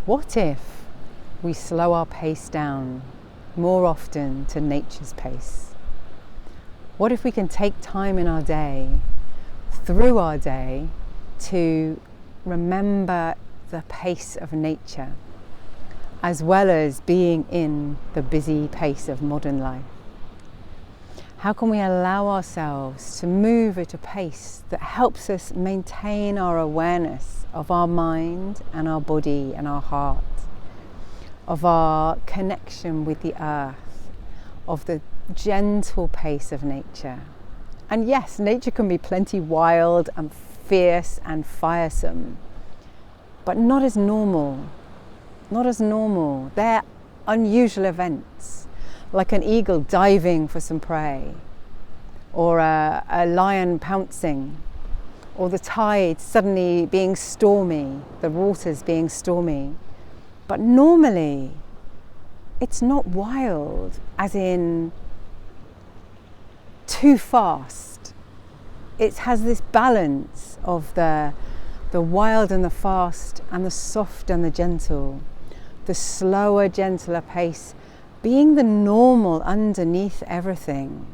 What if we slow our pace down more often to nature's pace? What if we can take time in our day, through our day, to remember the pace of nature, as well as being in the busy pace of modern life? How can we allow ourselves to move at a pace that helps us maintain our awareness of our mind and our body and our heart, of our connection with the earth, of the gentle pace of nature? And yes, nature can be plenty wild and fierce and firesome, but not as normal. Not as normal. They're unusual events, like an eagle diving for some prey, or a lion pouncing, or the tide suddenly being stormy, the waters being stormy. But normally, it's not wild, as in too fast. It has this balance of the wild and the fast, and the soft and the gentle, the slower, gentler pace being the normal underneath everything.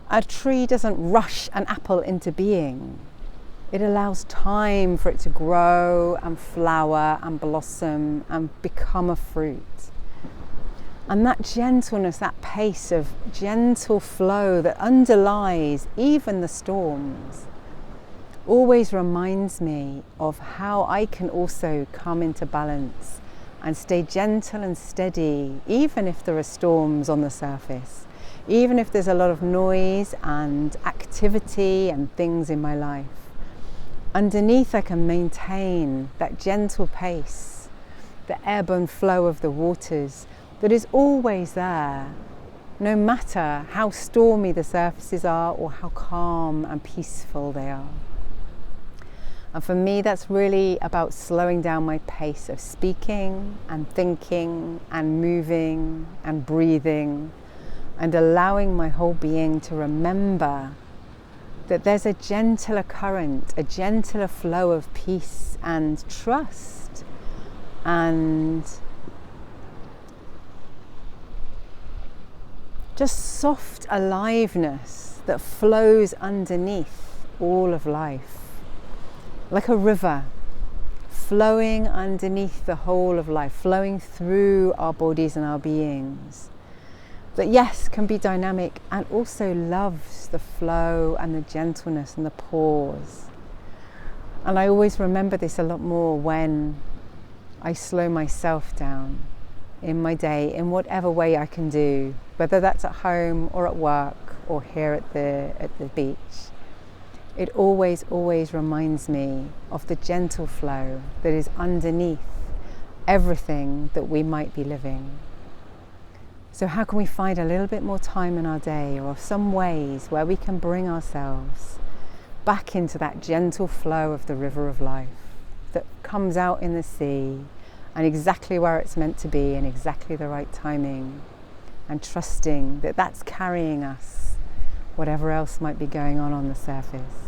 A tree doesn't rush an apple into being. It allows time for it to grow and flower and blossom and become a fruit. And that gentleness, that pace of gentle flow that underlies even the storms, always reminds me of how I can also come into balance and stay gentle and steady, even if there are storms on the surface, even if there's a lot of noise and activity and things in my life. Underneath, I can maintain that gentle pace, the ebb and flow of the waters that is always there, no matter how stormy the surfaces are or how calm and peaceful they are. And for me, that's really about slowing down my pace of speaking and thinking and moving and breathing, and allowing my whole being to remember that there's a gentler current, a gentler flow of peace and trust and just soft aliveness that flows underneath all of life. Like a river flowing underneath the whole of life, flowing through our bodies and our beings, that yes, can be dynamic and also loves the flow and the gentleness and the pause. And I always remember this a lot more when I slow myself down in my day, in whatever way I can do, whether that's at home or at work or here at the beach. It always reminds me of the gentle flow that is underneath everything that we might be living. So how can we find a little bit more time in our day, or some ways where we can bring ourselves back into that gentle flow of the river of life that comes out in the sea, and exactly where it's meant to be and exactly the right timing, and trusting that that's carrying us, whatever else might be going on the surface.